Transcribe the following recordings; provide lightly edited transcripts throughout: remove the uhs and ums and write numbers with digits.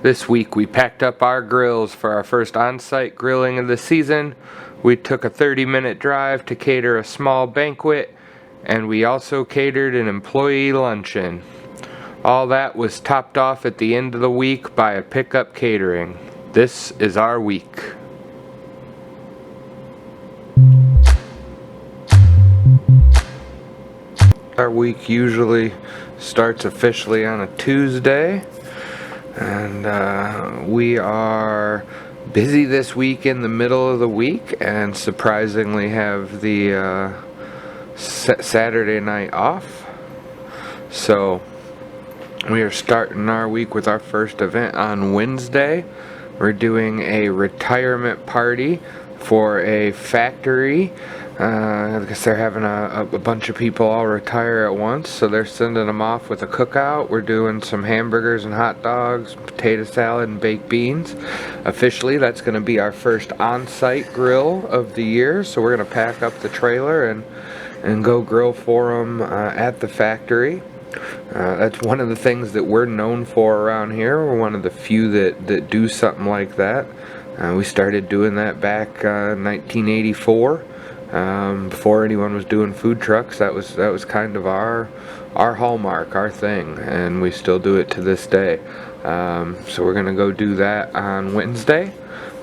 This week we packed up our grills for our first on-site grilling of the season. We took a 30-minute drive to cater a small banquet, and we also catered an employee luncheon. All that was topped off at the end of the week by a pickup catering. This is our week. Our week usually starts officially on a Tuesday. And we are busy this week in the middle of the week, and surprisingly have the Saturday night off. So we are starting our week with our first event on Wednesday. We're doing a retirement party for a factory. I guess they're having a bunch of people all retire at once, so they're sending them off with a cookout. We're doing some hamburgers and hot dogs, potato salad, and baked beans. Officially, that's going to be our first on-site grill of the year, so we're going to pack up the trailer and go grill for them at the factory. That's one of the things that we're known for around here. We're one of the few that do something like that. We started doing that back in 1984. Before anyone was doing food trucks. That was kind of our hallmark, our thing, and we still do it to this day. So we're gonna go do that on Wednesday.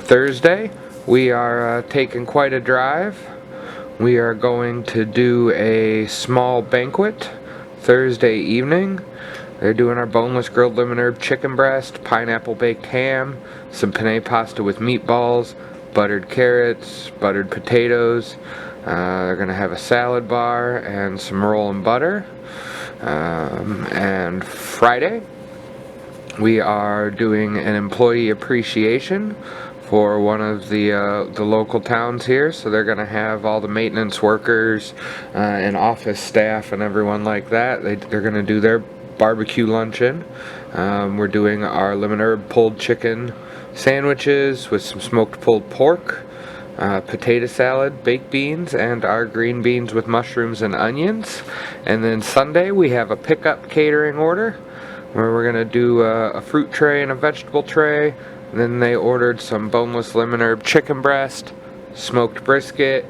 Thursday, we are taking quite a drive. We are going to do a small banquet Thursday evening. They're doing our boneless grilled lemon herb chicken breast, pineapple baked ham, some penne pasta with meatballs, buttered carrots, buttered potatoes. They're going to have a salad bar and some roll and butter. And Friday, we are doing an employee appreciation for one of the local towns here. So they're going to have all the maintenance workers and office staff and everyone like that. They're going to do their barbecue luncheon. We're doing our lemon herb pulled chicken sandwiches with some smoked pulled pork, potato salad, baked beans, and our green beans with mushrooms and onions. And then Sunday we have a pickup catering order where we're going to do a fruit tray and a vegetable tray. And then they ordered some boneless lemon herb chicken breast, smoked brisket,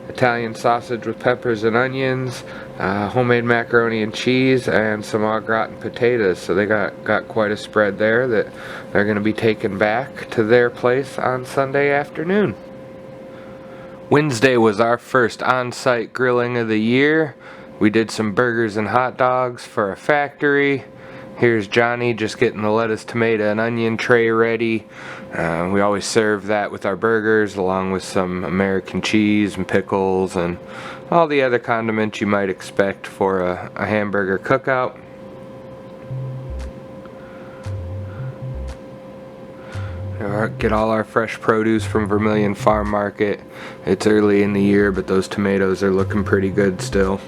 Italian sausage with peppers and onions, homemade macaroni and cheese, and some au gratin potatoes. So they got quite a spread there that they're going to be taking back to their place on Sunday afternoon. Wednesday was our first on-site grilling of the year. We did some burgers and hot dogs for a factory. Here's Johnny just getting the lettuce, tomato, and onion tray ready. We always serve that with our burgers, along with some American cheese and pickles and all the other condiments you might expect for a hamburger cookout. Get all our fresh produce from Vermilion Farm Market. It's early in the year, but those tomatoes are looking pretty good still.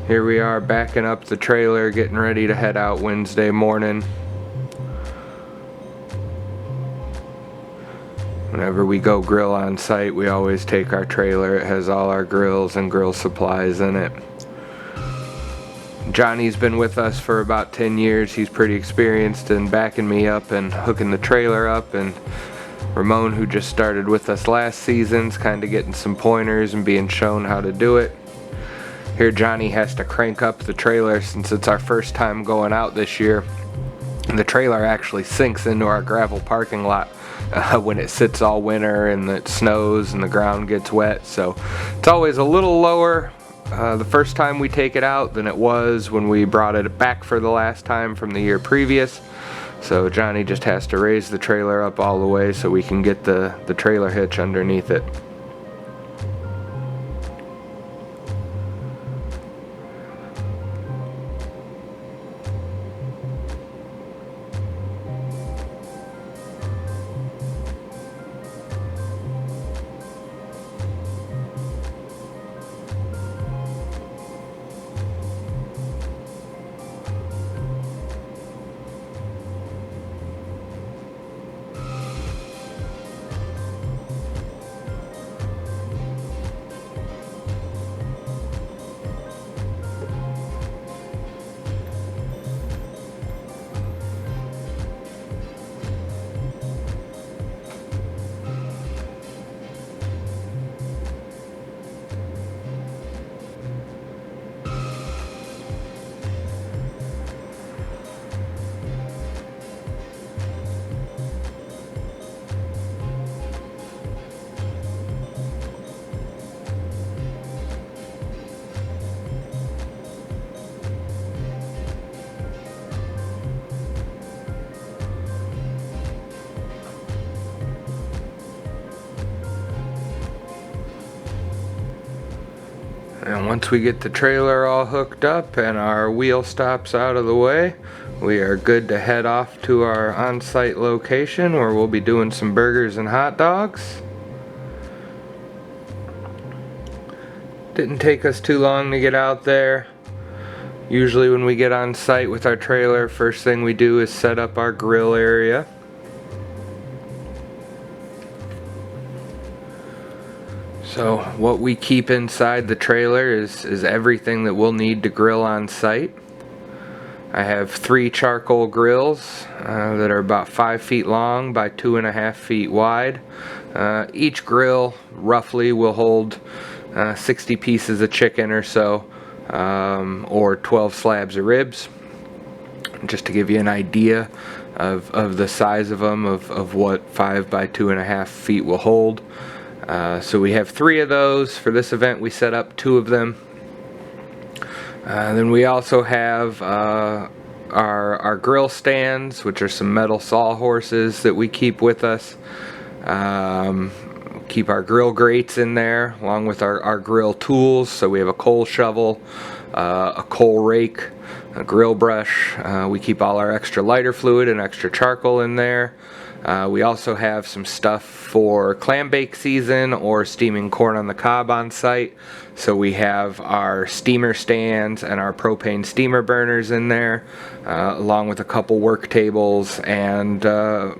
Here we are backing up the trailer, getting ready to head out Wednesday morning. Whenever we go grill on site, we always take our trailer. It has all our grills and grill supplies in it. Johnny's been with us for about 10 years. He's pretty experienced in backing me up and hooking the trailer up, and Ramon, who just started with us last season, is kind of getting some pointers and being shown how to do it. Here Johnny has to crank up the trailer since it's our first time going out this year. And the trailer actually sinks into our gravel parking lot when it sits all winter and it snows and the ground gets wet. So it's always a little lower the first time we take it out than it was when we brought it back for the last time from the year previous. So Johnny just has to raise the trailer up all the way so we can get the trailer hitch underneath it. And once we get the trailer all hooked up and our wheel stops out of the way, we are good to head off to our on-site location where we'll be doing some burgers and hot dogs. Didn't take us too long to get out there. Usually when we get on site with our trailer, first thing we do is set up our grill area. So what we keep inside the trailer is everything that we'll need to grill on site. I have 3 charcoal grills that are about 5 feet long by 2.5 feet wide. Each grill roughly will hold 60 pieces of chicken or so, or 12 slabs of ribs. Just to give you an idea of the size of them, of what 5 by 2.5 feet will hold. So we have 3 of those. For this event we set up 2 of them. Then we also have our grill stands, which are some metal sawhorses that we keep with us. Keep our grill grates in there along with our grill tools. So we have a coal shovel, a coal rake, a grill brush. We keep all our extra lighter fluid and extra charcoal in there. We also have some stuff for clam bake season or steaming corn on the cob on site. So we have our steamer stands and our propane steamer burners in there, along with a couple work tables and a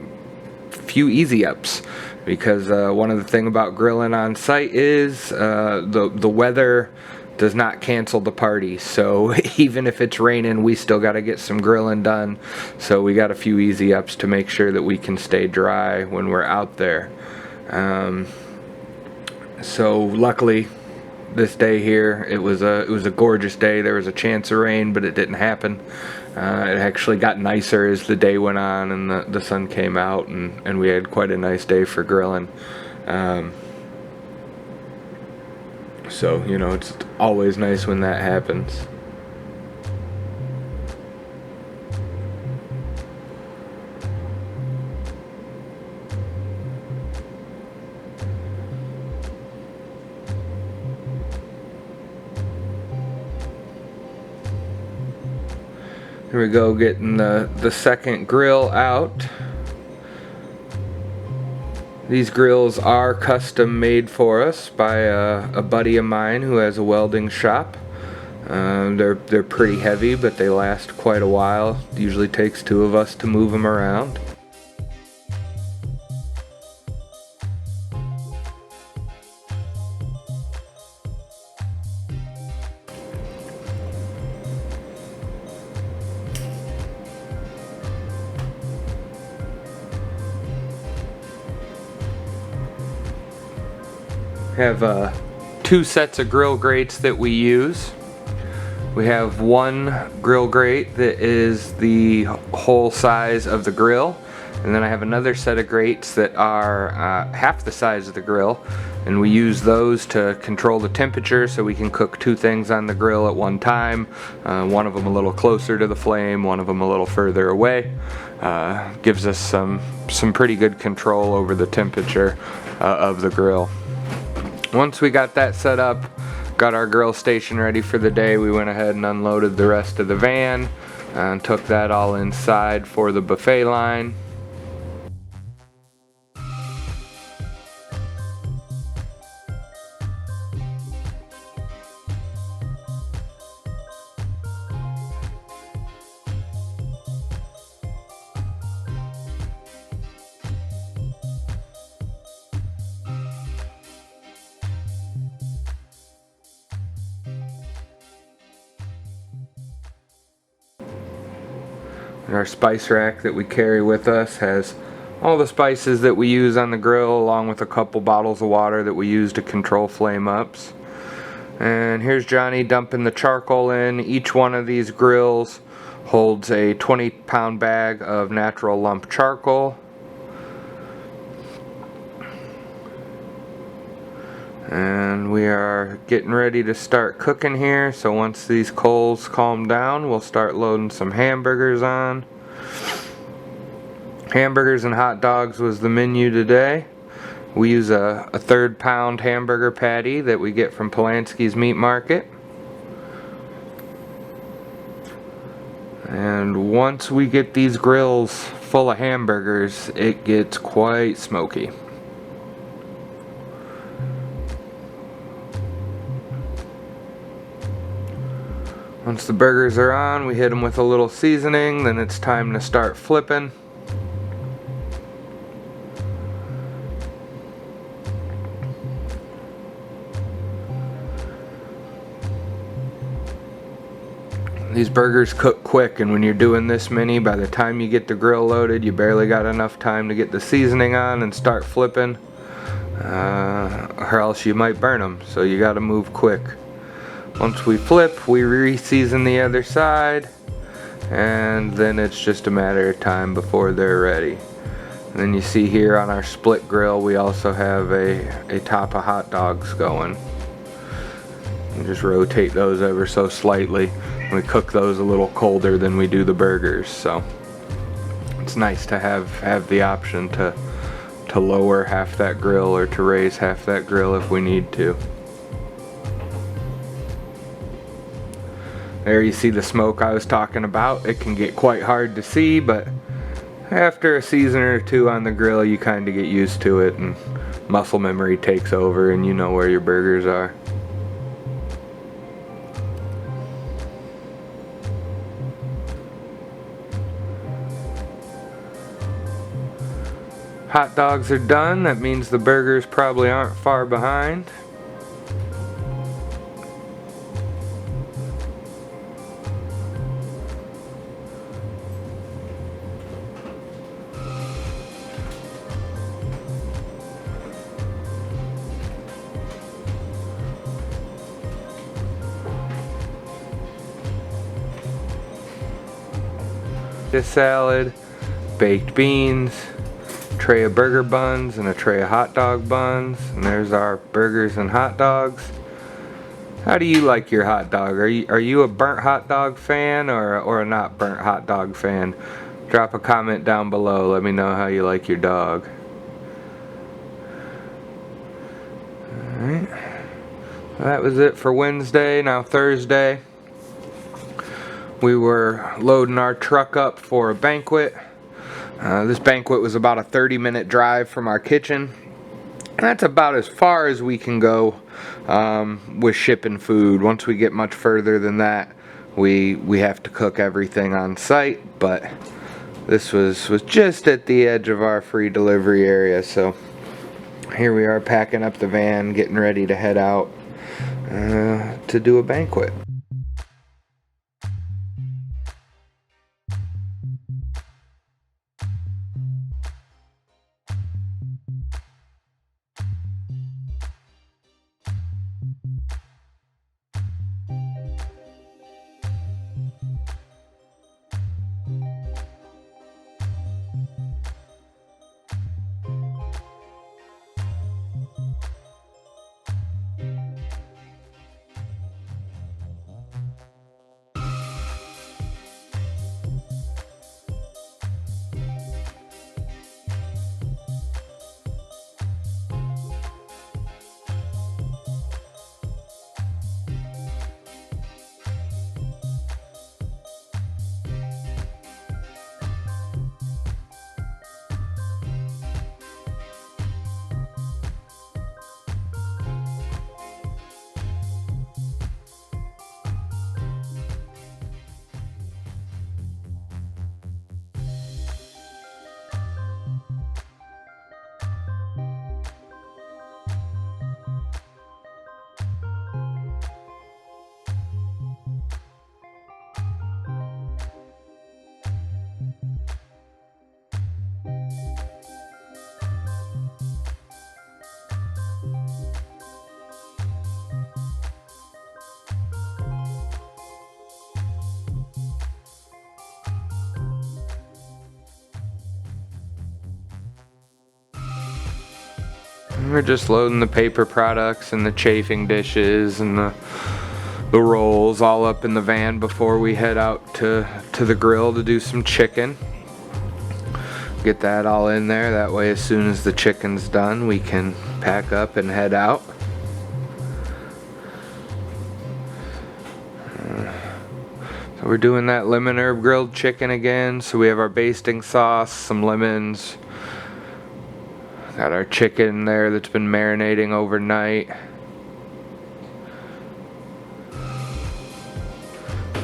few easy ups. Because one of the things about grilling on site is the weather does not cancel the party. So even if it's raining, we still got to get some grilling done. So we got a few easy ups to make sure that we can stay dry when we're out there. So luckily this day here, it was a gorgeous day. There was a chance of rain, but it didn't happen. It actually got nicer as the day went on and the sun came out, and we had quite a nice day for grilling. So, you know, it's always nice when that happens. Here we go, getting the second grill out. These grills are custom made for us by a buddy of mine who has a welding shop. They're pretty heavy, but they last quite a while. It usually takes 2 of us to move them around. Have 2 sets of grill grates that we use. We have one grill grate that is the whole size of the grill, and then I have another set of grates that are half the size of the grill, and we use those to control the temperature so we can cook 2 things on the grill at one time. One of them a little closer to the flame, one of them a little further away. Gives us some pretty good control over the temperature of the grill. Once we got that set up, got our grill station ready for the day, we went ahead and unloaded the rest of the van and took that all inside for the buffet line. And our spice rack that we carry with us has all the spices that we use on the grill, along with a couple bottles of water that we use to control flame ups. And here's Johnny dumping the charcoal in. Each one of these grills holds a 20-pound bag of natural lump charcoal. And we are getting ready to start cooking here, so once these coals calm down, we'll start loading some hamburgers on. Hamburgers and hot dogs was the menu today. We use a 1/3 pound hamburger patty that we get from Polanski's Meat Market. And once we get these grills full of hamburgers, it gets quite smoky. Once the burgers are on, we hit them with a little seasoning, then it's time to start flipping. These burgers cook quick, and when you're doing this many, by the time you get the grill loaded, you barely got enough time to get the seasoning on and start flipping, or else you might burn them, so you gotta move quick. Once we flip, we re-season the other side, and then it's just a matter of time before they're ready. And then you see here on our split grill, we also have a top of hot dogs going. You just rotate those ever so slightly. We cook those a little colder than we do the burgers, so it's nice to have the option to lower half that grill or to raise half that grill if we need to. There you see the smoke I was talking about. It can get quite hard to see, but after a season or two on the grill, you kind of get used to it and muscle memory takes over and you know where your burgers are. Hot dogs are done. That means the burgers probably aren't far behind. This salad, baked beans, tray of burger buns, and a tray of hot dog buns. And there's our burgers and hot dogs. How do you like your hot dog? Are you a burnt hot dog fan or a not burnt hot dog fan? Drop a comment down below. Let me know how you like your dog. Alright. Well, that was it for Wednesday. Now Thursday, we were loading our truck up for a banquet. This banquet was about a 30-minute drive from our kitchen. That's about as far as we can go with shipping food. Once we get much further than that, we have to cook everything on site. But this was just at the edge of our free delivery area. So here we are packing up the van, getting ready to head out to do a banquet. We're just loading the paper products and the chafing dishes and the rolls all up in the van before we head out to the grill to do some chicken. Get that all in there. That way as soon as the chicken's done, we can pack up and head out. So we're doing that lemon herb grilled chicken again. So we have our basting sauce, some lemons. Got our chicken there that's been marinating overnight.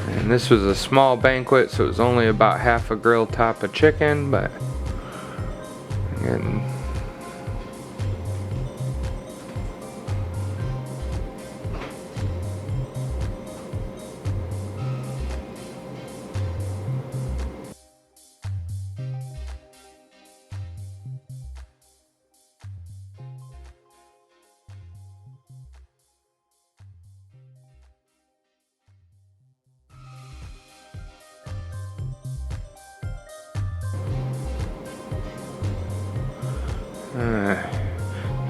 And this was a small banquet, so it was only about half a grill top of chicken, but again,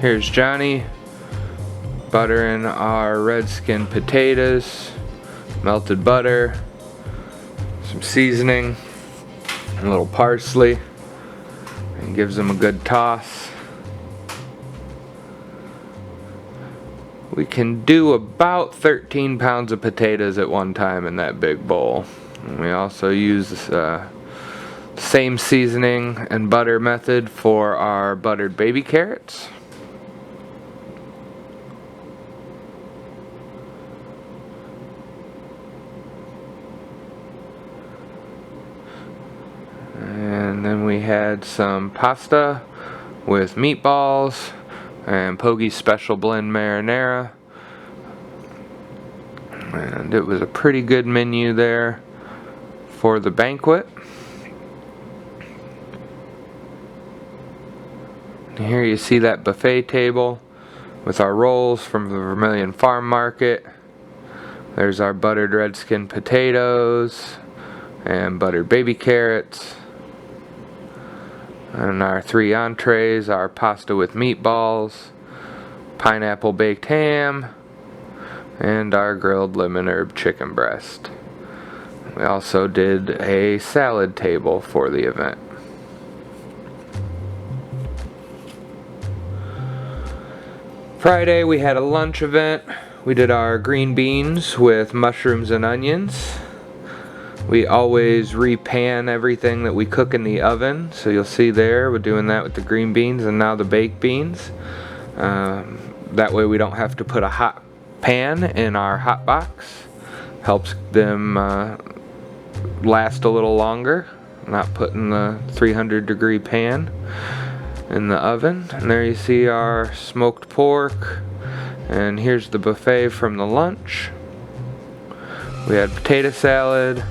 here's Johnny buttering our red skin potatoes, melted butter, some seasoning, and a little parsley, and gives them a good toss. We can do about 13 pounds of potatoes at one time in that big bowl. And we also use same seasoning and butter method for our buttered baby carrots. And then we had some pasta with meatballs and Pogi's Special Blend marinara. And it was a pretty good menu there for the banquet. And here you see that buffet table with our rolls from the Vermilion Farm Market. There's our buttered red skin potatoes and buttered baby carrots. And our 3 entrees, our pasta with meatballs, pineapple baked ham, and our grilled lemon herb chicken breast. We also did a salad table for the event. Friday we had a lunch event. We did our green beans with mushrooms and onions. We always repan everything that we cook in the oven, so you'll see there we're doing that with the green beans and now the baked beans. That way we don't have to put a hot pan in our hot box. Helps them last a little longer, not putting the 300-degree pan in the oven. And there you see our smoked pork, and here's the buffet from the lunch. We had potato salad,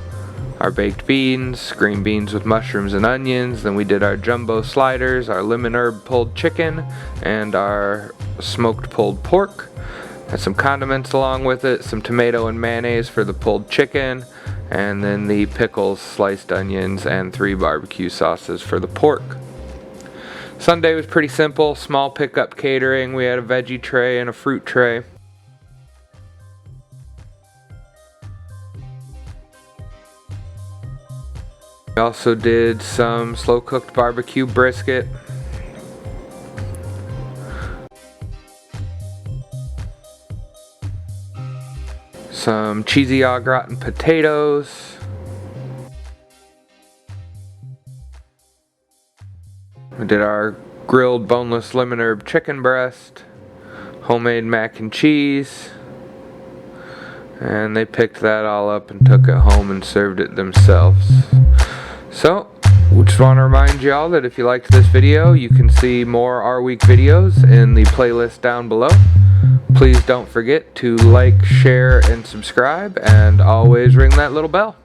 our baked beans, green beans with mushrooms and onions. Then we did our jumbo sliders, our lemon herb pulled chicken, and our smoked pulled pork. Had some condiments along with it, some tomato and mayonnaise for the pulled chicken, and then the pickles, sliced onions, and 3 barbecue sauces for the pork. Sunday was pretty simple, small pickup catering. We had a veggie tray and a fruit tray. We also did some slow cooked barbecue brisket. Some cheesy au gratin potatoes. We did our grilled boneless lemon herb chicken breast, homemade mac and cheese, and they picked that all up and took it home and served it themselves. So, we just want to remind y'all that if you liked this video, you can see more Our Week videos in the playlist down below. Please don't forget to like, share, and subscribe, and always ring that little bell.